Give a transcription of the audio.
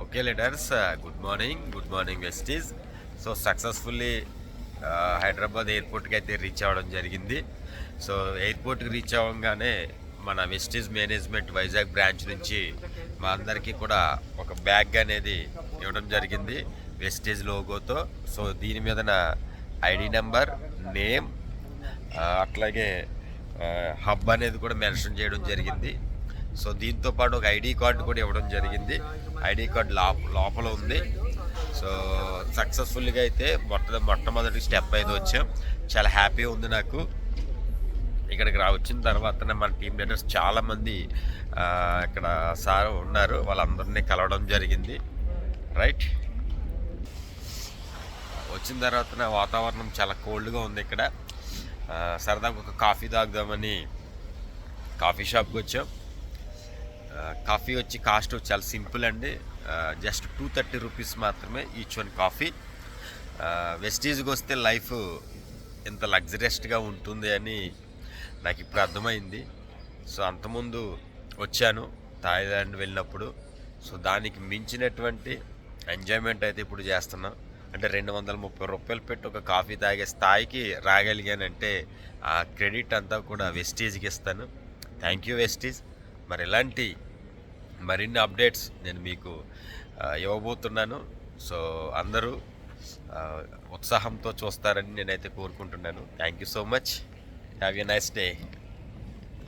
Okay leaders, good morning westies. So successfully Hyderabad ఎయిర్పోర్ట్కి అయితే reach అవ్వడం జరిగింది. సో ఎయిర్పోర్ట్కి రీచ్ అవ్వగానే మన వెస్టీస్ మేనేజ్మెంట్ వైజాగ్ బ్రాంచ్ నుంచి మా అందరికీ కూడా ఒక బ్యాగ్ అనేది ఇవ్వడం జరిగింది వెస్టీస్ లోగోతో. సో దీని మీద నా ఐడి నెంబర్, నేమ్, అట్లాగే హబ్ అనేది కూడా మెన్షన్ చేయడం జరిగింది. సో దీంతో పాటు ఒక ఐడి కార్డు కూడా ఇవ్వడం జరిగింది. ఐడి కార్డు లోపల ఉంది. సో సక్సెస్ఫుల్గా అయితే మొట్టమొదటి స్టెప్ అయితే వచ్చాం. చాలా హ్యాపీగా ఉంది నాకు. ఇక్కడికి వచ్చిన తర్వాత మన టీం లీడర్స్ చాలామంది ఇక్కడ సార్ ఉన్నారు, వాళ్ళందరినీ కలవడం జరిగింది. రైట్, వచ్చిన తర్వాత వాతావరణం చాలా కోల్డ్గా ఉంది. ఇక్కడ సరదాగా ఒక కాఫీ తాగుదామని కాఫీ షాప్కి వచ్చాం. కాఫీ వచ్చి కాస్ట్ చాలా సింపుల్ అండి, జస్ట్ 230 రూపీస్ మాత్రమే ఈచ్ వన్ కాఫీ. వెస్టీజ్కి వస్తే లైఫ్ ఎంత లగ్జరియస్గా ఉంటుంది అని నాకు ఇప్పుడు అర్థమైంది. సో అంతకుముందు వచ్చాను థాయిలాండ్ వెళ్ళినప్పుడు. సో దానికి మించినటువంటి ఎంజాయ్మెంట్ అయితే ఇప్పుడు చేస్తున్నాం. అంటే 230 రూపాయలు పెట్టి ఒక కాఫీ తాగే స్థాయికి రాగలిగానంటే ఆ క్రెడిట్ అంతా కూడా వెస్టీజ్కి ఇస్తాను. Thank you Vestige. మరి ఇలాంటి మరిన్ని అప్డేట్స్ నేను మీకు ఇవ్వబోతున్నాను. సో అందరూ ఉత్సాహంతో చూస్తారని నేనైతే కోరుకుంటున్నాను. Thank you so much. Have a nice day.